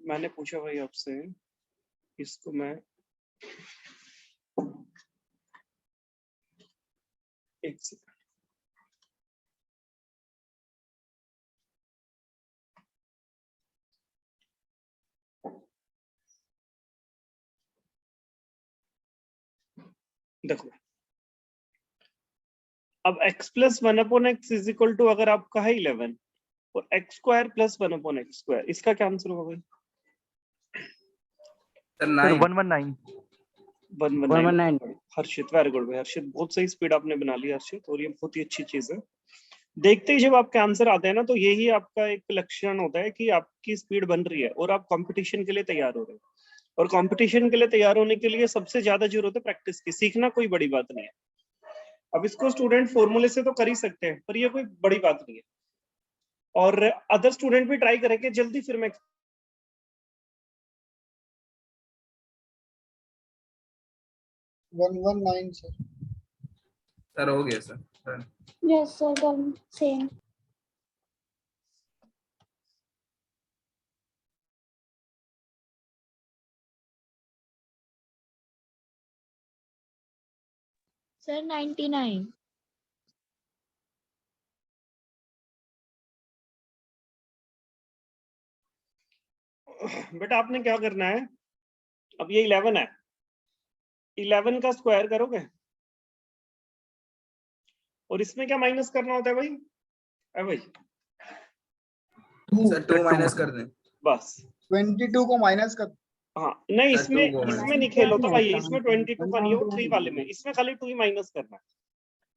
मैंने पूछा भाई आपसे, इसको मैं एक सेकंड, देखो अब x plus one upon x is equal to, अगर आपका है 11 और x square plus one upon x square, इसका क्या आंसर होगा भाई? 119। हर्षित वेरी गुड भाई, हर्षित बहुत सही स्पीड आपने बना ली हर्षित, और ये बहुत ही अच्छी चीज है। देखते ही जब आपके आंसर आते हैं ना, तो यही आपका एक लक्षण होता है कि आपकी स्पीड बन रही है और आप कंपटीशन के लिए तैयार हो रहे हो। और कंपटीशन के लिए तैयार होने के लिए सबसे ज्यादा जरूरत है प्रैक्टिस की। सीखना कोई बड़ी बात नहीं है। अब इसको स्टूडेंट फॉर्मूले से तो कर ही सकते हैं, पर ये कोई बड़ी बात नहीं है। और अदर स्टूडेंट भी ट्राई करेंगे जल्दी, फिर मैं 119 सर हो गया sir. Yes, sir, done. Same. Sir, 99. बेटा आपने क्या करना है, अब ये 11 है, 11 का स्क्वायर करोगे और इसमें क्या माइनस करना होता है भाई? भाई सर 2 माइनस कर दें बस 22 को माइनस कर। हाँ नहीं, सर, 2 को इसमें नहीं खेलो तो भाई, इसमें 22 का नहीं हो, 3 वाले में, इसमें खाली 2 ही माइनस करना है।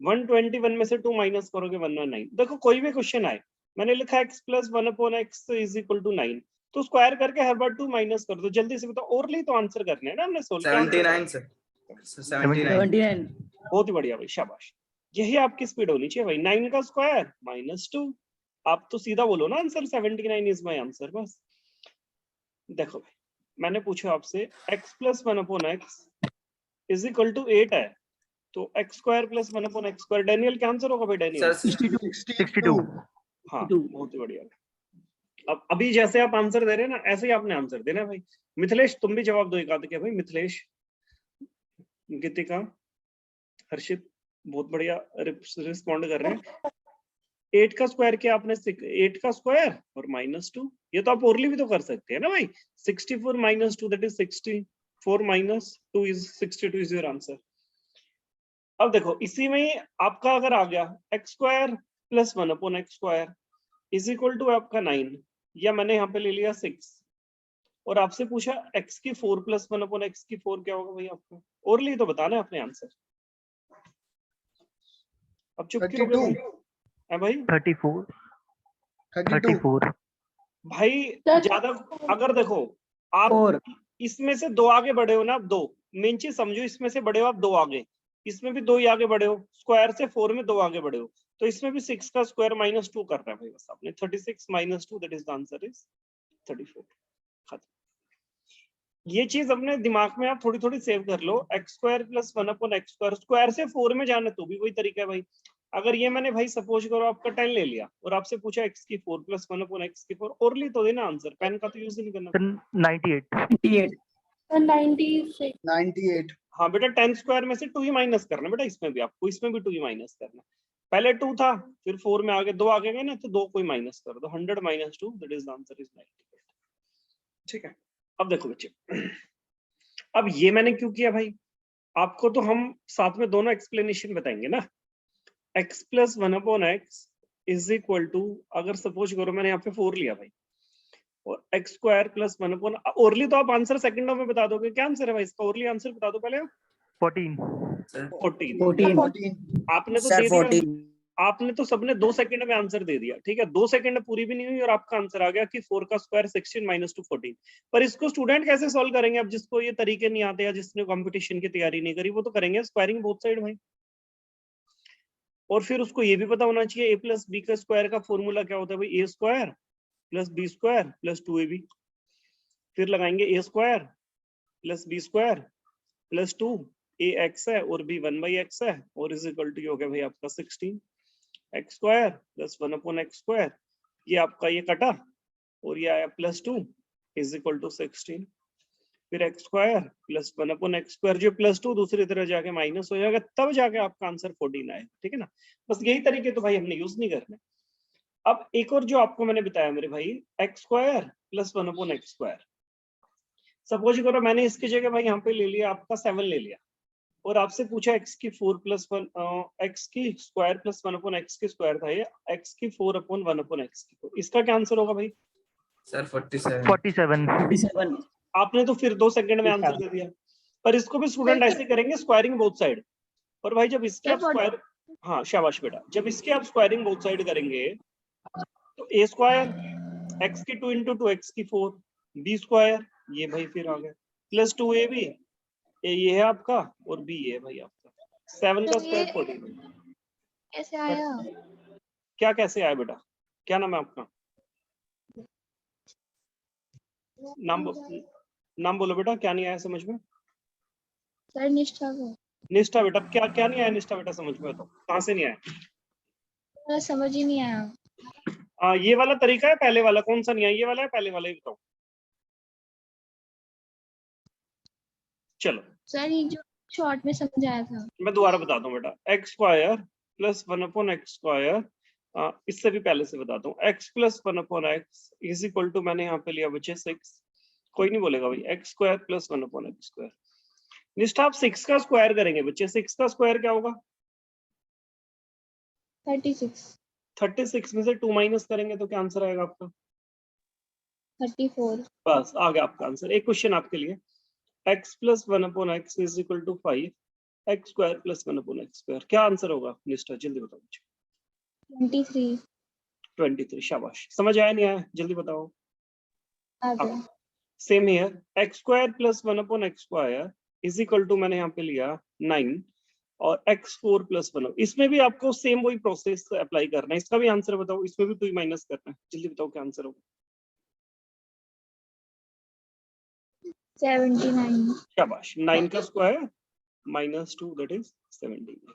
121 में से 2 माइनस करोगे 119। देखो कोई भी क्वेश्चन आए, मैंने लिखा x plus one upon x is equal to 9, तो स्क्वायर करके हर बार 2 माइनस कर दो। जल्दी से बताओ, और तो आंसर करने हैं ना हमने। Solve 79 sir 79। बहुत ही बढ़िया भाई, शाबाश। यही आपकी स्पीड होनी चाहिए भाई। 9 का स्क्वायर -2। आप तो सीधा बोलो ना आंसर, 79 इज माय आंसर। बस देखो भाई, मैंने पूछा आपसे x plus one upon x is equal to 8 है, तो x square plus one upon x square, Daniel क्या आंसर होगा भाई? Daniel sir 62। हाँ बहुत ही बढ़िया। अब अभी जैसे आप आंसर दे रहे हैं ना, ऐसे ही आपने आंसर देना है भाई। मिथिलेश तुम भी जवाब दो एक आध के भाई। मिथिलेश, गीतिका, हर्षित बहुत बढ़िया रिस्पॉन्ड कर रहे हैं। 8 का स्क्वायर किया आपने, 8 का स्क्वायर और -2, ये तो आप ओरली भी तो कर सकते हैं ना भाई। 64 - 2 that is 64 - 2 is 62 is your answer. अब देखो इसी में ही आपका अगर आ गया x square plus one upon x square is equal to आपका 9, या मैंने यहाँ पे ले लिया 6, और आपसे पूछा x की 4 प्लस वन अपॉन एक्स की 4 क्या होगा भाई आपको? ओरली तो बताना है अपने आंसर। अब चुप क्यों हो गए भाई? 34 भाई ज्यादा, अगर देखो आप इसमें से 2 आगे बढ़े हो ना, आप 2 मेन चीज समझो, इसमें से बढ़े हो आप 2 आगे, इसमें भी 2 ही आगे बढ़े हो, स्क्वायर से 4 में 2 आगे बढ़े हो, तो इसमें भी 6 का स्क्वायर -2 करना है भाई बस आपने। 36 - 2 that is the answer is 34। खत्म। ये चीज अपने दिमाग में आप थोड़ी थोड़ी सेव कर लो। X square plus one upon x square, square से 4 में जाना तो भी वही तरीका है भाई। अगर ये मैंने भाई सपोज करो आपका 10 ले लिया और आपसे पूछा x की 4 प्लस वन अपॉन एक्स की 4, और ली तो देना आंसर, पेन का तो यूज ही नहीं करना। 98 96. हाँ बेटा 10 स्क्वायर में से 2 ही माइनस करना बेटा, इसमें भी आपको, इसमें भी 2 ही माइनस करना। पहले 2 था, फिर 4 में आगे 2 आगे गए ना, तो 2 को ही माइनस कर दो। 100 - 2 that is the answer is 98। ठीक है, अब देखो बच्चे, अब ये मैंने क्यों किया भाई, आपको तो हम साथ में दोनों एक्सप्लेनेशन बताएंगे ना। x plus one upon x is equal to, अगर सपोज करो मैंने यहाँ पे 4 लिया भाई, और x square plus one upon, orally तो आप आंसर सेकंडों में बता दोगे। क्या आंसर है भाई इसका? ओरली आंसर बता दो पहले। 14। आपने तो दे दिया, आपने तो सबने 2 सेकंड में आंसर दे दिया। ठीक है, 2 सेकंड पूरी भी नहीं हुई और आपका आंसर आ गया कि 4 का स्क्वायर 16 - 2 14। पर इसको स्टूडेंट कैसे सॉल्व करेंगे? अब जिसको ये तरीके नहीं आते या जिसने कंपटीशन की तैयारी नहीं करी, वो तो करेंगे स्क्वायरिंग बोथ साइड भाई। और फिर उसको ये भी पता होना चाहिए a प्लस बी का स्क्वायर का फॉर्मूला क्या होता है भाई, a square plus b square plus 2ab। फिर लगाएंगे a square plus b square plus 2, a x है और b 1/x है, और इज इक्वल टू हो गया भाई आपका 16 x square plus one upon x square. ये आपका ये कटा और ये आया +2, इज इक्वल टू 16, फिर x square plus 1 upon x square, जो +2 दूसरी तरह जाके माइनस हो जाएगा, तब जाके आपका आंसर 14 आएगा। ठीक है ना, बस यही तरीके तो भाई हमने यूज नहीं करने। अब एक और जो आपको मैंने बताया मेरे भाई, x square plus 1 upon x square. Suppose करो मैंने इसकी जगह भाई यहाँ पे ले लिया आपका 7 ले लिया, और आपसे पूछा x की 4 प्लस 1 x की स्क्वायर प्लस 1 अपॉन x की स्क्वायर था, ये x की 4 अपॉन 1 अपॉन x की 4, इसका क्या आंसर होगा भाई? सर 47 47 आपने तो फिर 2 सेकंड में आंसर दे दिया, पर इसको भी स्टूडेंट ऐसे करेंगे स्क्वायरिंग बोथ साइड। पर भाई जब इसके आप स्क्वायर, हाँ शाबाश बेटा, जब इसके आप स्क्वायरिंग बोथ साइड करेंगे तो a स्क्वायर x की 2 इंटू 2x की 4, b स्क्वायर ये भाई फिर आ गया प्लस 2ab, ये है आपका और b ये है भाई आपका 7 का स्क्वायर 14। कैसे आया? क्या कैसे आया बेटा? क्या नाम है आपका? नाम बोलो बेटा, क्या नहीं आया समझ में? सर निष्ठा को निष्ठा बेटा, क्या क्या नहीं आया निष्ठा बेटा समझ में? तो कहाँ से नहीं आया? समझ ही नहीं आया। ये वाला तरीका है पहले वाला? कौन सा नहीं आया, ये वाला है पहले वाला? ही बताओ। चलो सर ये जो शॉर्ट में समझ आया था। मैं दोबारा बताता हूँ बेटा, x square plus 1 upon x square, इससे भी पहले से बताता हूँ, x plus 1 upon x is equal to, मैंने यहाँ पे लिया बच्चे 6, कोई नहीं बोलेगा भाई, x square plus 1 upon x square. निष्ठा आप 6 का स्क्वायर करेंगे बच्चे, 6 का स्क्वायर क्या होगा? 36। 36 में से 2 माइनस करेंगे तो क्या आंसर आएगा आपका? 34। बस आ गया आपका आंसर। एक क्वेश्चन आपके लिए, x plus 1 upon x is equal to 5, x square plus 1 upon x square, क्या आंसर होगा निष्ठा? जल्दी बताओ मुझे। 23। 23, शाबाश। समझ आया नहीं आया? जल्दी बताओ। आ गया। Same here, x square plus 1 upon x square is equal to, मैंने यहाँ पे लिया 9 और x4 प्लस 1, इसमें भी आपको सेम वही प्रोसेस अप्लाई करना है। इसका भी आंसर बताओ, इसमें भी 2 माइनस करना है। जल्दी बताओ क्या आंसर होगा? 79। शाबाश। 9 का स्क्वायर माइनस 2 दैट इज 17।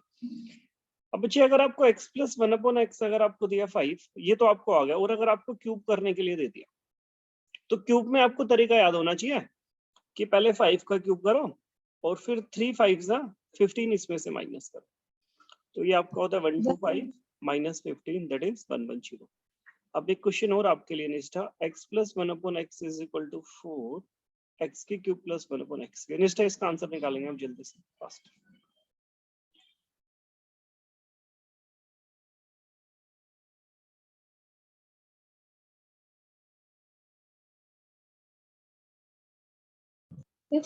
अब बच्चे अगर आपको x प्लस 1 अपॉन एक्स अगर आपको दिया 5, ये तो आपको आ गया, और अगर आपको क्यूब करने के लिए दे दिया तो क्यूब में आपको तरीका याद होना चाहिए कि पहले 5 का क्यूब करो और फिर 3 5 15 इसमें से माइनस करो, तो ये आपका होता है 125 माइनस 15 दैट इज 110। अब एक क्वेश्चन और आपके लिए Nishtha, x plus 1 upon x is equal to 4, x की cube plus 1 upon x. Nishtha इसका आंसर निकालेंगे हम जल्दी से, फास्ट। सर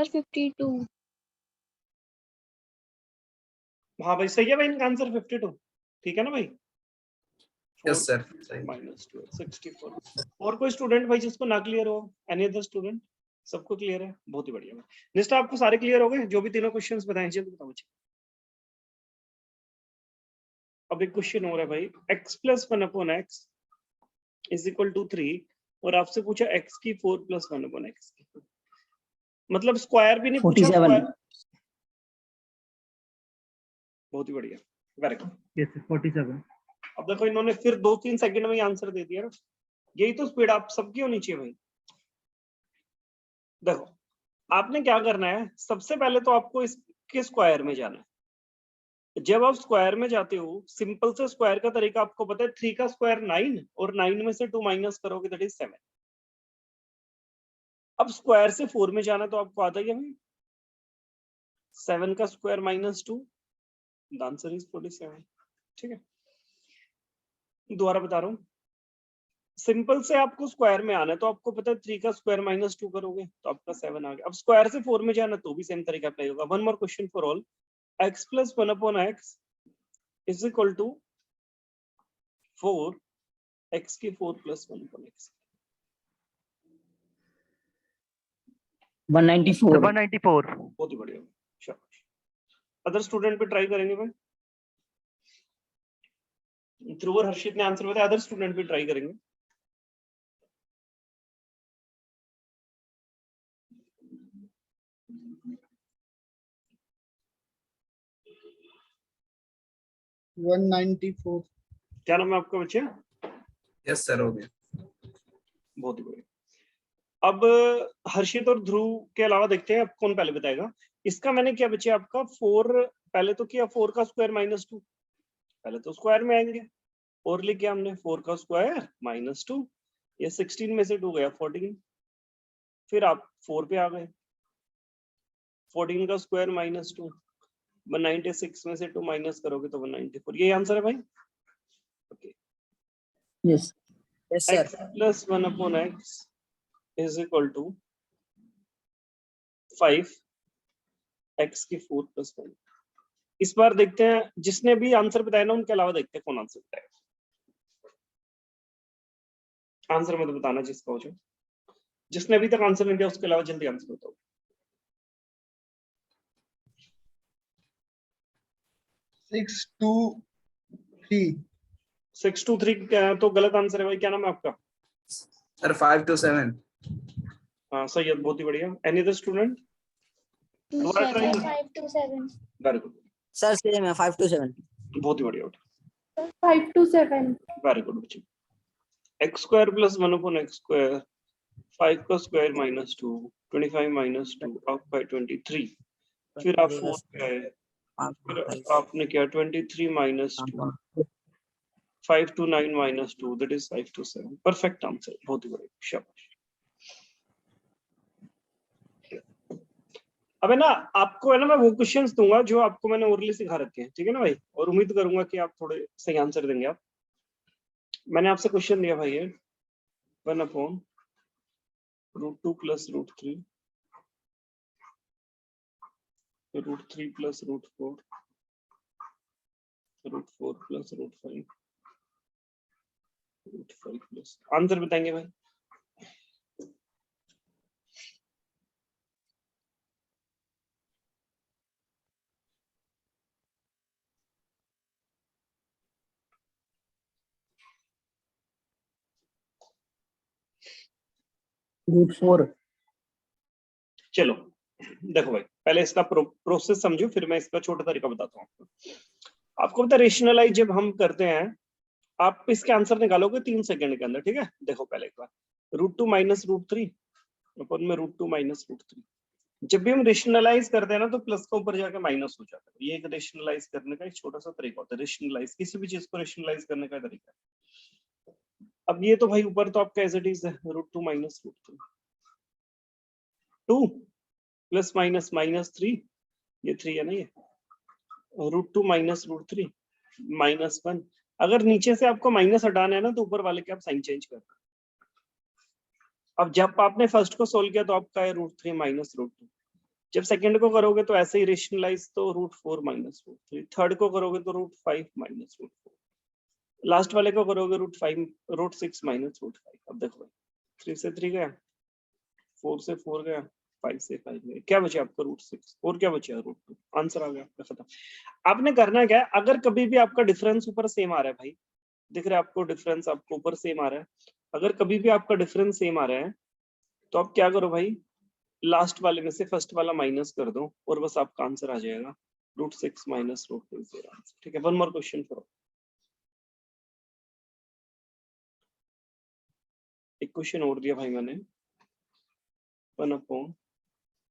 52। हाँ भाई सही है भाई, इनका आंसर 52, ठीक है ना भाई? यस सर सही। माइनस 64। और कोई स्टूडेंट भाई जिसको ना क्लियर हो? Any other student? सबको क्लियर है, बहुत ही बढ़िया। निष्ठा आपको सारे क्लियर हो गए जो भी तीनों क्वेश्चंस बताए? जल्दी बताओ मुझे। अब एक क्वेश्चन और है भाई, x plus 1 upon x is equal to 3, और आपसे पूछा x की 4 प्लस 1 अपॉन एक्स, मतलब स्क्वायर भी नहीं पूछा, 47 स्क्वायर। बहुत ही बढ़िया, वेरी गुड। यस 47 अब देखो इन्होंने फिर 2-3 सेकंड में ही आंसर दे दिया ना, यही तो स्पीड आप सबकी होनी चाहिए भाई। देखो आपने क्या करना है, सबसे पहले तो आपको इसके स्क्वायर में जाना है। जब आप स्क्वायर में जाते हो, सिंपल से स्क्वायर का तरीका आपको पता है, 3 का स्क्वायर 9 और 9 में से 2 माइनस करोगे दैट इज 7। अब स्क्वायर से 4 में जाना तो आपको आता ही है भाई, 7 का square minus 2, the answer is 47। ठीक है, दोबारा बता रहा हूँ, सिंपल से आपको स्क्वायर में आना है तो आपको पता है 3 का स्क्वायर माइनस 2 करोगे तो आपका 7 आ गया। अब स्क्वायर से 4 में जाना तो भी सेम तरीका अप्लाई होगा। One more question for all, x plus 1 upon x is equal to 4, x की 4 प्लस 1 अपॉन एक्स। 194 बहुत ही बढ़िया, शाबाश। अदर स्टूडेंट पे ट्राई करेंगे भाई, ध्रुव और हर्षित ने आंसर बताया, अदर स्टूडेंट भी ट्राई करेंगे। वन 194 क्या नाम है आपका बच्चे? यस सर हो गया। बहुत ही बढ़िया। अब हर्षित और ध्रुव के अलावा देखते हैं अब कौन पहले बताएगा। इसका मैंने क्या बचे आपका 4 पहले तो किया 4 का स्क्वायर -2, पहले तो स्क्वायर में आएंगे और लिख किया हमने 4 का स्क्वायर -2, ये 16 में से 2 गया 14, फिर आप 4 पे आ गए, 14 का स्क्वायर -2, 196 में से 2 माइनस करोगे तो 194, यही आंसर है भाई। Okay, Yes. Yes, sir. x plus 1 upon x is equal to 5 x की 4 plus 1। इस बार देखते हैं जिसने भी आंसर बताया ना उनके अलावा देखते हैं कौन आंसर बताएगा। आंसर मत बताना जिसका हो जाए, जिसने अभी तक आंसर नहीं दिया उसके अलावा जल्दी आंसर बताओ। 623 623 तो गलत आंसर है भाई, क्या नाम है आपका? सर 527। हाँ सही है, बहुत ही बढ़िया। Any other student? 27 527 very good, Sir, same है 527. बहुत ही बढ़िया, 527 वेरी गुड बच्चे। x square plus 1 upon x square, 5 का स्क्वायर -2, 25 -2 अप बाय 23, फिर आप 4 पे आए, फिर आपने किया 23 -2, 529 -2 दैट इज 527। परफेक्ट आंसर, बहुत ही बढ़िया, शाबाश। अब है ना आपको है ना मैं वो क्वेश्चंस दूंगा जो आपको मैंने ओरली सिखा रखे हैं, ठीक है ना भाई, और उम्मीद करूंगा कि आप थोड़े सही आंसर देंगे। आप मैंने आपसे क्वेश्चन दिया भाई, 1 upon √2 plus √3, √3 plus √4, √4 plus √5, √5 plus, answer बताएंगे भाई। √4. चलो देखो भाई, पहले इसका प्रोसेस समझो, फिर मैं इसका छोटा तरीका बताता हूँ आपको। आपको पता है रेशनलाइज जब हम करते हैं, आप इसके आंसर निकालोगे 3 सेकंड के अंदर, ठीक है। देखो पहले एक बार, √2 माइनस √3 अपन में √2 माइनस √3, जब भी हम रेशनलाइज करते हैं ना तो प्लस का ऊपर जाके माइनस हो जाता है। ये एक रेशनलाइज करने का एक छोटा सा तरीका होता है, रेशनलाइज किसी भी चीज को रेशनलाइज करने का तरीका। अब ये तो भाई ऊपर तो आपका एज इट इज है, √2 माइनस √3, 2 प्लस माइनस -3, ये 3 है ना, ये √2 माइनस √3 -1। अगर नीचे से आपको माइनस हटाना है ना तो ऊपर वाले के आप साइन चेंज कर दो। अब जब आपने फर्स्ट को सोल्व किया तो आपका है √3 माइनस √2, जब सेकंड को करोगे तो ऐसे ही रेशनलाइज तो √4 माइनस √3, थर्ड को करोगे तो √5 माइनस √4, लास्ट वाले को करोगे √6 माइनस √5। अब देखो भाई 3 से 3 गया, 4 से 4 गया, 5 से 5 गया, क्या बचा आपका √6 और क्या बचा √2, आंसर आ गया आपका, खत्म। आपने करना क्या है, अगर कभी भी आपका डिफरेंस ऊपर सेम आ रहा है भाई, दिख रहा है आपको डिफरेंस आपको ऊपर सेम आ रहा है, अगर कभी भी आपका डिफरेंस सेम आ रहा है तो आप क्या करो भाई, लास्ट वाले में से फर्स्ट वाला माइनस कर दो और बस आपका आंसर आ जाएगा, √6 माइनस √2 इज योर आंसर। ठीक है, वन मोर क्वेश्चन करो। एक क्वेश्चन और दिया भाई मैंने, 1 upon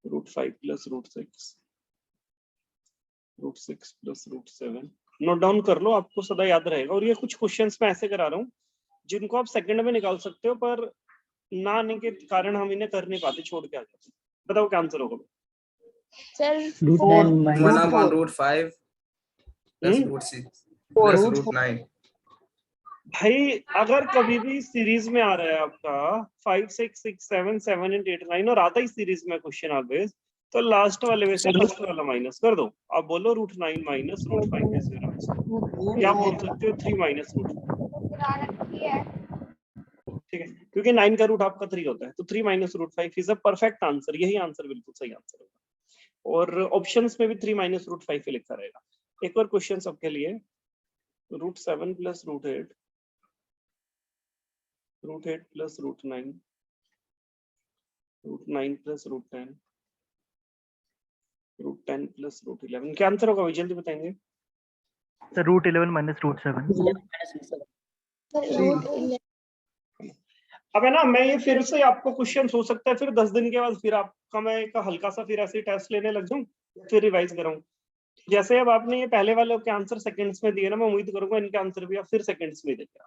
√5 plus √6, √6 plus √7, note down कर लो, आपको सदा याद रहेगा। और ये कुछ क्वेश्चंस मैं ऐसे करा रहा हूँ जिनको आप सेकंड में निकाल सकते हो, पर ना आने के कारण हम इन्हें कर नहीं पाते, छोड़ के आ जाते। बताओ क्या आंसर होगा सर √9 1 minus upon 4. √5 plus हम्म? √6 plus √9। भाई अगर कभी भी सीरीज में आ रहा है आपका 5 6 6 7 7 8 8 9 और आता ही सीरीज में क्वेश्चन ऑलवेज, तो लास्ट वाले में से फर्स्ट वाला माइनस कर दो। आप बोलो √9 माइनस √5 इज योर आंसर, या बोल सकते हो 3 माइनस √5, ठीक है, क्योंकि 9 का रूट आपका 3 होता है, तो 3 minus √5 is a perfect answer, यही आंसर बिल्कुल सही आंसर होगा। और ऑप्शंस में भी 3 माइनस √5 ही लिखा रहेगा। एक और क्वेश्चन सबके लिए, √7 प्लस √8, √8 प्लस √9, √9 प्लस √10, √10 प्लस √11, क्या आंसर होगा भाई, जल्दी बताएंगे। Sir, √11 minus √7. सर √11 अब है ना, मैं ये फिर से आपको क्वेश्चन हो सकता है फिर 10 दिन के बाद फिर आपका मैं एक हल्का सा फिर ऐसे टेस्ट लेने लग जाऊं, फिर रिवाइज कराऊं। जैसे अब आपने ये पहले वाले के आंसर सेकंड्स में दिए ना, मैं उम्मीद करूंगा इनके आंसर भी आप फिर सेकंड्स में देंगे।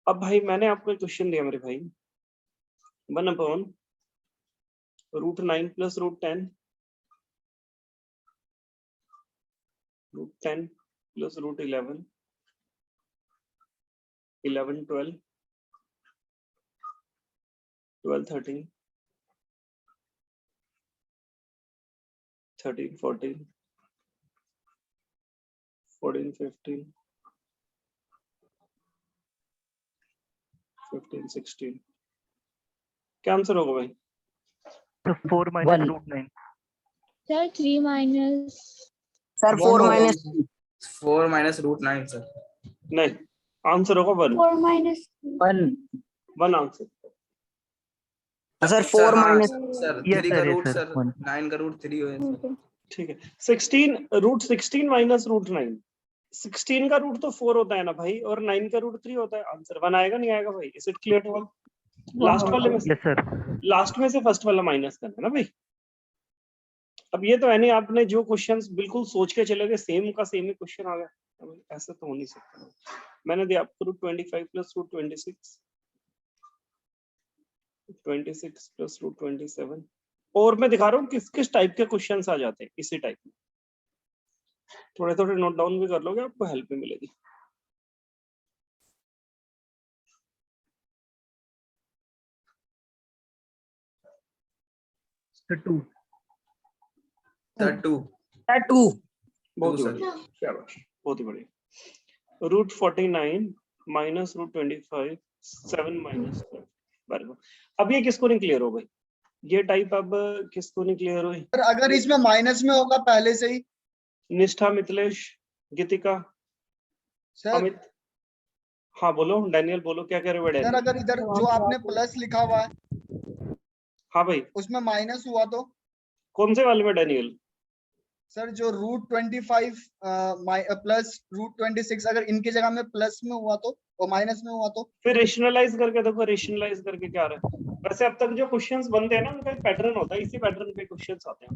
अब भाई मैंने आपको एक क्वेश्चन दिया मेरे भाई, 1/√9 + √10, √10 + √11, 11, 12, 12, 13, 13, 14, 14, 15, 15, 16, क्या आंसर होगा भाई? So 4 - One. √9. Sir, 3 minus. Sir, 4 One minus होगा। 4 - √9 सर। नहीं, आंसर होगा 1। 4 minus. 1. 1 आंसर। Sir, 4 हाँ, minus. सर Yes, 3 sir, का yes, रूट sir, सर 1. 9 का रूट 3 हुए सर। Okay. ठीक है, 16 √16 माइनस √9, 16 का रूट तो 4 होता है ना भाई, और 9 का रूट 3 होता है। आंसर 1 आएगा, नहीं आएगा भाई? Is it clear to all? Last वाले में से, Yes, sir. लास्ट में से फर्स्ट वाला माइनस करना है ना भाई। अब ये तो है नहीं, आपने जो क्वेश्चंस बिल्कुल सोच के चले गए सेम का सेम ही क्वेश्चन आ गया, अब ऐसा तो हो नहीं सकता। मैंने दिया आपको √25 + √26, 26 + √27, और मैं दिखा रहा हूँ किस किस टाइप के क्वेश्चंस आ जाते हैं इसी टाइप में। थोड़े थोड़े नोट डाउन भी कर लोगे, आपको हेल्प भी मिलेगी। So 2. Sir 2 Sir, 2. बहुत ही सर। बढ़िया, शाबाश, बहुत ही बढ़िया। √49 माइनस √25, 7 माइनस 12, वेरी गुड। अब ये किसको नहीं क्लियर हो भाई? ये टाइप अब किसको नहीं क्लियर हुई? सर अगर इसमें माइनस में होगा पहले से ही। निष्ठा, मिथिलेश, गीतिका, सर अमित। हाँ बोलो, डैनियल बोलो, क्या कह रहे हो सर डैनियल? अगर इधर जो आपने प्लस लिखा हुआ है हाँ भाई, उसमें माइनस हुआ तो? कौन से वाले में डैनियल? सर जो √25 प्लस √26 अगर इनकी जगह में प्लस में हुआ तो और माइनस में हुआ तो? फिर रेशनलाइज करके देखो, रेशनलाइज करके क्या आ रहा है। वैसे अब तक जो क्वेश्चंस बनते हैं ना, उनका एक पैटर्न होता है, इसी पैटर्न पे क्वेश्चंस आते हैं।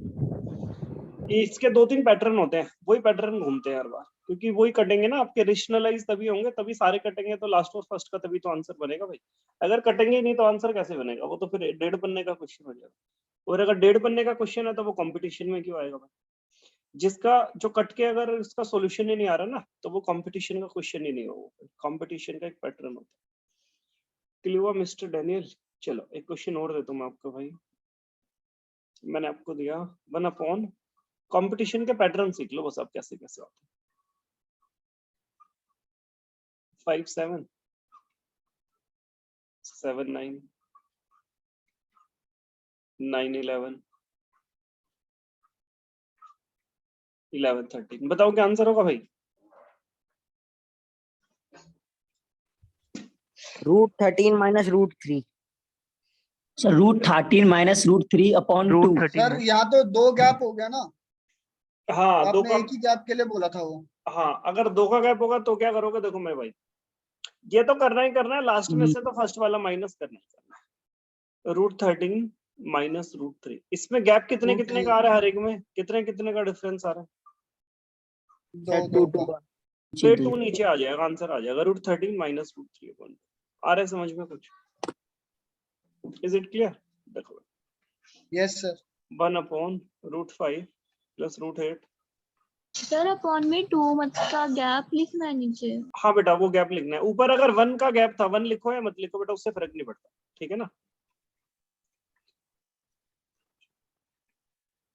ये इसके 2-3 पैटर्न होते हैं, वही पैटर्न घूमते हैं हर बार, क्योंकि वही कटेंगे ना आपके। रेशनलाइज तभी होंगे, तभी सारे कटेंगे, तो लास्ट और फर्स्ट का तभी तो आंसर बनेगा भाई। अगर कटेंगे ही नहीं तो आंसर कैसे बनेगा? वो तो फिर 1.5 बनने का क्वेश्चन हो जाएगा। और अगर 1.5 बनने का क्वेश्चन है तो वो कंपटीशन में क्यों आएगा भाई? जिसका जो कट के अगर इसका सॉल्यूशन ही नहीं आ रहा ना, तो वो कंपटीशन का क्वेश्चन ही नहीं होगा। कंपटीशन का एक पैटर्न होता है। क्लियर हुआ मिस्टर डैनियल? चलो एक क्वेश्चन और देता हूं मैं आपको भाई। मैंने आपको दिया 1/, कंपटीशन के पैटर्न सीख लो बस आप कैसे कैसे होते हैं। 5, 7, 7, 9, 9, 11, 11, 13। बताओ क्या आंसर होगा भाई? √13 minus √3. Sir, √13 minus √3 upon 2. √13. Sir यहाँ तो 2 गैप हो गया ना, हाँ, दो आपने का। एक ही गैप के लिए बोला था वो। हाँ, अगर 2 का गैप होगा तो क्या करोगे? देखो मेरे भाई, ये तो करना ही करना है, लास्ट में से तो फर्स्ट वाला माइनस करना ही करना है। √13 माइनस √3, इसमें गैप कितने कितने का आ रहा है? हर एक में कितने कितने का डिफरेंस आ रहा है? दो Sir, दो 2 का। तो 2 नीचे आ जाएगा, आंसर आ जाएगा √13 माइनस √3। आ रहा है समझ में कुछ? Is it clear? देखो, यस सर। 1/√5 + √8। सर अपॉन में 2 मत का गैप लिखना है नीचे। हाँ बेटा, वो गैप लिखना है। ऊपर अगर 1 का गैप था, 1 लिखो या मत लिखो बेटा, उससे फर्क नहीं पड़ता, ठीक है ना?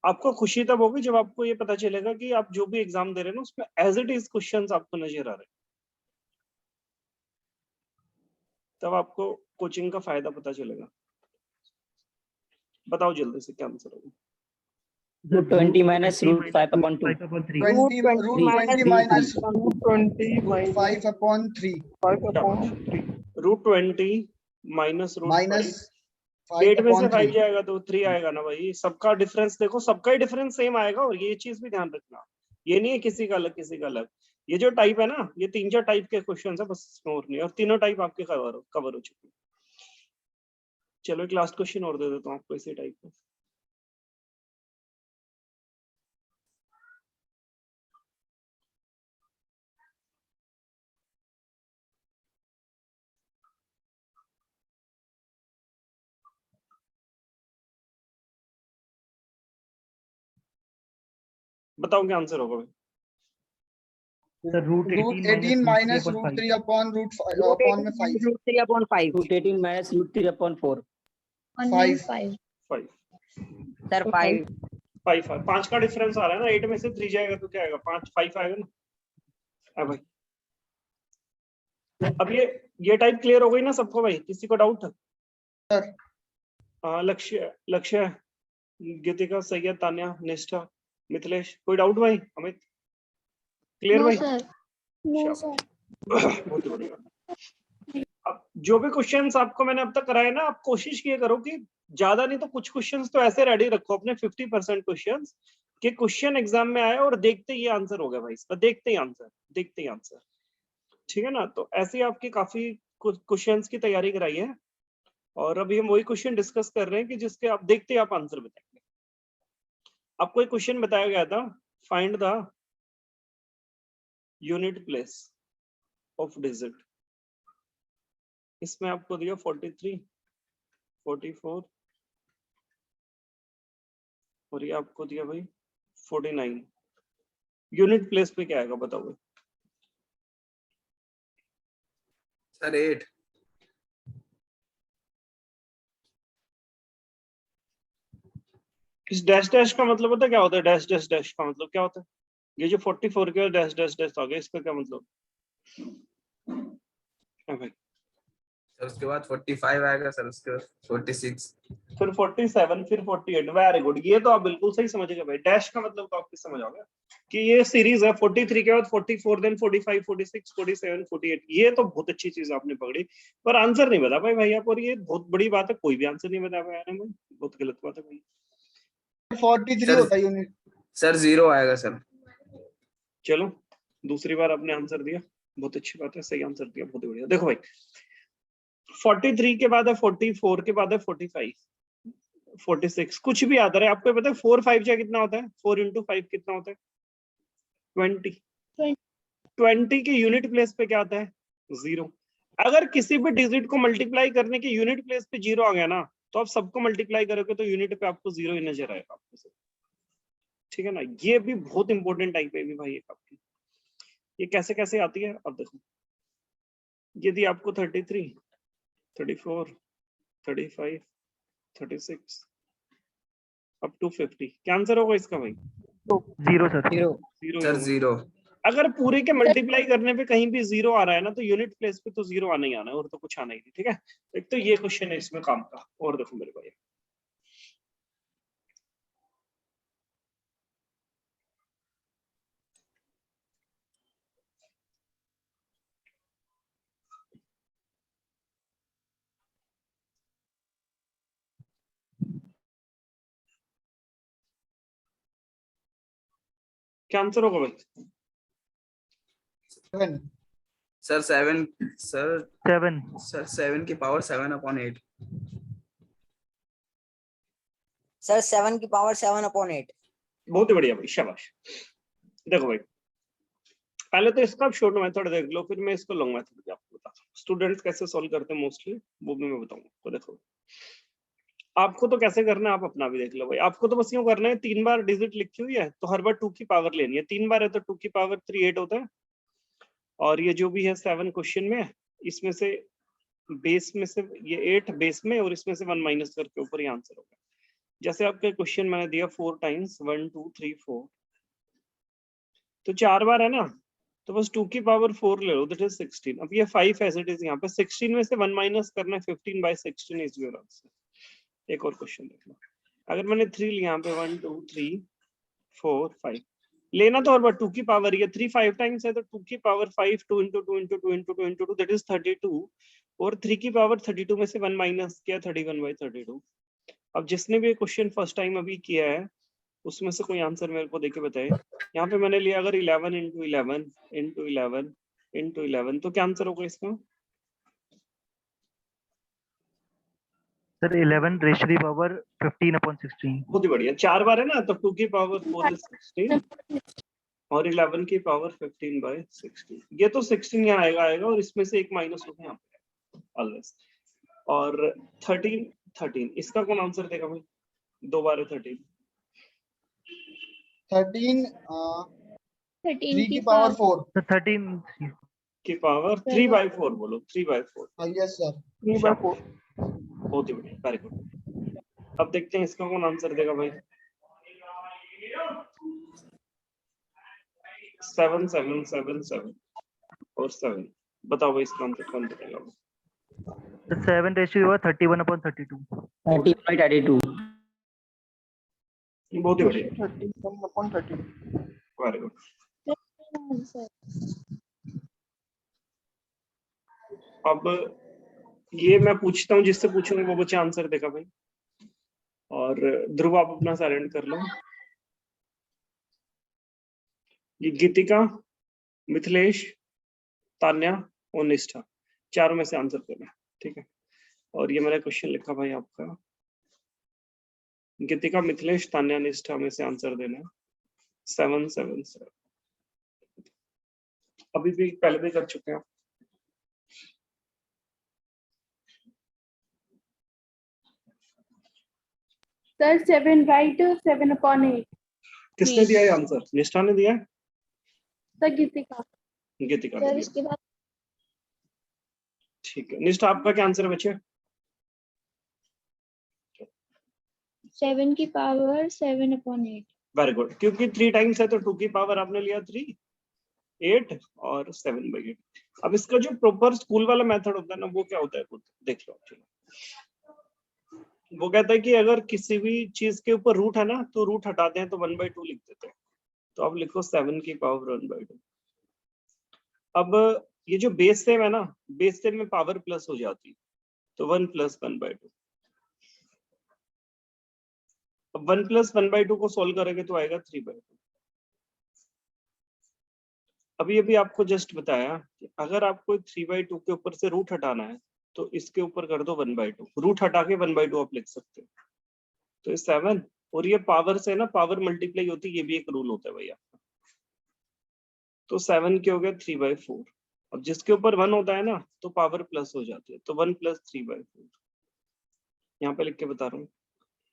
आपको खुशी तब होगी जब आपको ये पता चलेगा कि आप जो भी एग्जाम दे रहे हैं ना, उसमें एज इट इज क्वेश्चंस आपको नजर आ रहे हैं। तब आपको कोचिंग का फायदा पता चलेगा। बताओ जल्दी से क्या आंसर होगा? √20 minus √5 upon 2. 5/3. √20 minus √20 5/3 √20 minus √5, minus 8 में से 5 5/3। जाएगा तो 3 आएगा ना भाई। सबका डिफरेंस देखो, सबका ही डिफरेंस सेम आएगा, और ये चीज भी ध्यान रखना, ये नहीं है किसी का अलग किसी का अलग। ये जो टाइप है ना, ये 3-4 टाइप के क्वेश्चन है बस, इसमें और नहीं। और तीनों टाइप आपके कवर हो चुके हैं। चलो एक लास्ट क्वेश्चन और दे देता हूँ आपको इसी टाइप का। बताओ क्या आंसर होगा भाई? Sir root root 18 18 minus root root 3/5 3 upon root root upon में 5 root 3 upon 5 root 18 minus root 3 upon 4 5 5 5 sir 5 5 5 का डिफरेंस आ रहा है ना, 8 में से 3 जाएगा तो क्या आएगा, 5 आएगा ना। अब भाई अब ये टाइप क्लियर हो गई ना सबको भाई? किसी को डाउट? सर लक्ष्य लक्ष्य गीतिका, सैयद, तान्या, निष्ठा, मिथिलेश, कोई डाउट भाई? अमित क्लियर नो भाई? सर नो सर बहुत बढ़िया। अब जो भी क्वेश्चंस आपको मैंने अब तक कराए ना, आप कोशिश किया करो कि ज्यादा नहीं तो कुछ क्वेश्चंस तो ऐसे रेडी रखो अपने 50% क्वेश्चंस कि क्वेश्चन एग्जाम में आए और देखते ही आंसर हो गया भाई इसका, देखते ही आंसर, ठीक है ना। तो ऐसे ही आपकी काफी क्वेश्चंस की तैयारी कराई है और अभी हम वही क्वेश्चन डिस्कस कर रहे हैं कि जिसके आप देखते ही आप आंसर बताएंगे। आपको एक क्वेश्चन बताया गया था, find the unit place of digit. इसमें आपको दिया 43, 44 और ये आपको दिया भाई 49। यूनिट प्लेस पे क्या आएगा बताओ? सर 8। इस डैश डैश का मतलब पता है क्या होता है? डैश डैश डैश का मतलब क्या होता है? ये जो 44 के डैश डैश डैश आ गया, इसका क्या मतलब है भाई? सर उसके बाद 45 आएगा सर, उसके बाद 46, फिर 47, फिर 48। वेरी गुड, ये तो आप बिल्कुल सही समझ गए भाई। डैश का मतलब तो आपको समझ आ गया कि ये सीरीज है 43 के बाद 44, देन 45, 46, 47, 48। ये तो बहुत अच्छी चीज आपने पकड़ी, पर आंसर नहीं बता पाए भाई आप, और ये बहुत बड़ी बात है, कोई भी आंसर नहीं बता पाया ना भाई, बहुत गलत बात है भाई। 43 सर होता है यूनिट। सर 0 आएगा सर। चलो दूसरी बार आपने आंसर दिया, बहुत अच्छी बात है, सही आंसर दिया, बहुत बढ़िया। देखो भाई 43 के बाद है 44 के बाद है 45, 46, कुछ भी आता है आपको पता है 4 5 जा कितना होता है? 4 into 5 कितना होता है? 20। 20 के यूनिट प्लेस पे क्या आता है? 0। अगर किसी भी डिजिट को मल्टीप्लाई करने के यूनिट प्लेस पे 0 आ गया ना, तो आप सबको मल्टीप्लाई करोगे तो यूनिट पे आपको 0 ही नजर आएगा आपको, ठीक है ना। ये भी बहुत इंपॉर्टेंट टाइप है भी भाई एक आपकी। ये कैसे कैसे आती है अब देखो, यदि आपको 33, 34, 35, 36 अप टू 50, क्या आंसर होगा इसका भाई? 0 सर 0 0 सर 0। अगर पूरे के मल्टीप्लाई करने पे कहीं भी 0 आ रहा है ना, तो यूनिट प्लेस पे तो 0 आना ही आना है, और तो कुछ आना ही नहीं, ठीक है। एक तो ये क्वेश्चन है इसमें काम का, और देखो मेरे भाई क्या आंसर होगा भाई? 7 सर 7 सर 7 सर 7 की पावर 7/8। सर 7 की पावर 7/8 बहुत ही बढ़िया भाई, शाबाश। देखो भाई पहले तो इसका शॉर्ट मेथड देख लो, फिर मैं इसको लॉन्ग मेथड भी आपको बताता हूँ। स्टूडेंट्स कैसे सॉल्व करते हैं मोस्टली, वो भी मैं बताऊंगा। तो देखो आपको तो कैसे करना है आप अपना भी देख लो भाई। आपको तो बस यूं करना है, 3 बार डिजिट लिखी हुई है तो हर बार 2 की पावर लेनी है। 3 बार है तो 2 की पावर 3 8 होता है, और ये जो भी है 7 क्वेश्चन में, इसमें से बेस में से ये 8 बेस में, और इसमें से 1 माइनस करके ऊपर ये आंसर होगा। जैसे आपके क्वेश्चन मैंने दिया 4 टाइम्स 1 2 3 4, तो 4 बार है ना, तो बस 2 की पावर 4 ले लो, दैट इज 16। अब ये 5 एज इट इज, यहाँ पे 16 में से 1 माइनस करना है, 15/16 इज योर आंसर। एक और क्वेश्चन देख लो, अगर मैंने 3 लिया यहाँ पे 1 2 3 4 5 लेना, तो और बार 2 की पावर, ये 3 5 टाइम्स है तो 2 की power 5, 2 into 2 into 2 into 2 into 2 that is 32, और 3 की पावर 32 में से 1 माइनस किया 31/32। अब जिसने भी क्वेश्चन फर्स्ट टाइम अभी किया है उसमें से कोई आंसर मेरे को देके बताए। यहाँ पे मैंने लिया अगर 11 into 11 into 11 into 11, तो क्या आंसर होगा इसका? Sir 11 raise to the power 15/16। बहुत ही बढ़िया, 4 बार है ना, तो 2 की पावर 4 is 16 और 11 की पावर 15/16। ये तो 16 यहाँ आएगा और इसमें से एक माइनस होगा यहाँ पे ऑलवेज। और 13 इसका कौन आंसर देगा भाई? 2 बार है 13। 13 13 3 की की पावर 4। सर 13 की पावर 3/4 बोलो, 3/4। Yes sir. 3/4 बहुत ही बढ़िया, वेरी गुड। अब देखते हैं इसका कौन आंसर देगा भाई। 7 7 7 7 और 7। बताओ भाई इसका आंसर कौन बताएगा? Sir 7 raise to the power 31/32। 30/32। बहुत ही बढ़िया, 31/32। Very good. आंसर। अब ये मैं पूछता हूँ, जिससे पूछूंगा वो बच्चा आंसर देगा भाई। और ध्रुव आप अपना साइलेंट कर लो। ये गीतिका, मिथिलेश, तान्या और निष्ठा, चारों में से आंसर देना, ठीक है। और ये मेरा क्वेश्चन लिखा भाई आपका, गीतिका, मिथिलेश, तान्या, निष्ठा में से आंसर देना है 7 7 7। अभी भी पहले भी कर चुके हैं। Sir 7 right 7/8। किसने दिया ये आंसर? निष्ठा ने दिया है? सर गीतिका। गीतिका ने सर दिया, इसके बाद ठीक है। निष्ठा आपका क्या आंसर है बच्चे? 7 की पावर 7/8। वेरी गुड, क्योंकि 3 टाइम्स है तो 2 की पावर आपने लिया 3, 8 और 7/8। अब इसका जो प्रॉपर स्कूल वाला मेथड होता है ना, वो क्या होता है खुद देख लो। चलो, वो कहता है कि अगर किसी भी चीज के ऊपर रूट है ना, तो रूट हटाते हैं तो 1/2 लिख देते हैं। तो आप लिखो 7 की पावर 1/2। अब ये जो बेस सेम है ना, बेस सेम में पावर प्लस हो जाती है, तो 1 + 1/2। अब 1 + 1/2 को सोल्व करेंगे तो आएगा 3/2। अभी अभी आपको जस्ट बताया कि अगर आपको 3/2 के ऊपर से रूट हटाना है तो इसके ऊपर कर दो 1/2, रूट हटा के 1/2 आप लिख सकते हो। तो ये 7 और ये पावर से ना पावर मल्टीप्लाई होती है, ये भी एक रूल होता है भैया। तो 7 के हो गया 3/4। अब जिसके ऊपर 1 होता है ना तो पावर प्लस हो जाती है, तो 1 + 3/4 यहाँ पे लिख के बता रहा हूँ।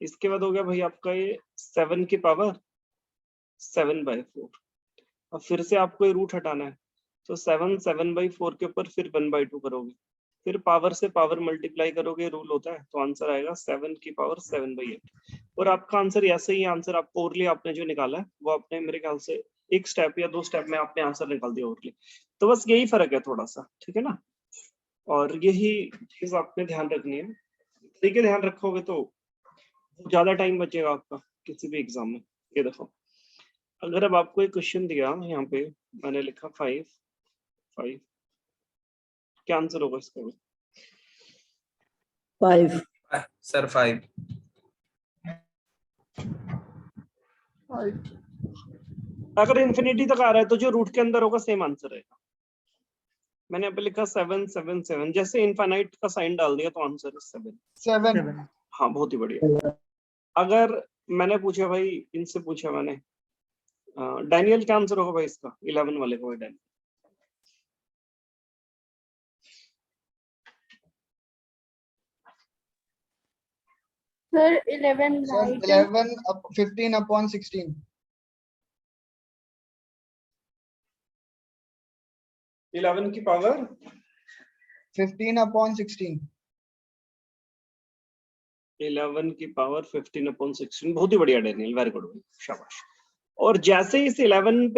इसके बाद हो गया भाई आपका ये 7 की पावर 7/4। अब फिर से आपको ये रूट हटाना है, तो 7 7/4 के ऊपर फिर 1/2 करोगे, फिर पावर से पावर मल्टीप्लाई करोगे, रूल होता है, तो आंसर आएगा 7 की पावर 7/8। और आपका आंसर ऐसे ही आंसर आपको ओरली आपने जो निकाला है वो आपने मेरे ख्याल से 1 स्टेप या 2 स्टेप में आपने आंसर निकाल दिया ओरली। तो बस यही फर्क है थोड़ा सा, ठीक है ना। और यही चीज आपने ध्यान रखनी है, तरीके ध्यान रखोगे तो ज्यादा टाइम बचेगा आपका किसी भी एग्जाम में। ये देखो, अगर अब आपको एक क्वेश्चन दिया, यहाँ पे मैंने लिखा 5 5, क्या आंसर होगा इसका? 5। सर 5। अगर इंफिनिटी तक आ रहा है तो जो रूट के अंदर होगा सेम आंसर रहेगा। मैंने यहाँ पे लिखा 7 7 7, जैसे इनफाइनाइट का साइन डाल दिया तो आंसर है 7। 7। हाँ बहुत ही बढ़िया। अगर मैंने पूछा भाई, इनसे पूछा मैंने, डैनियल क्या आंसर होगा भाई इसका? 11 वाले को डैनियल। Sir 11 sir right 15/16। 11 की पावर 15/16। 11 की पावर 15/16, बहुत ही बढ़िया डैनियल, वेरी गुड, शाबाश। और जैसे इस 11 पे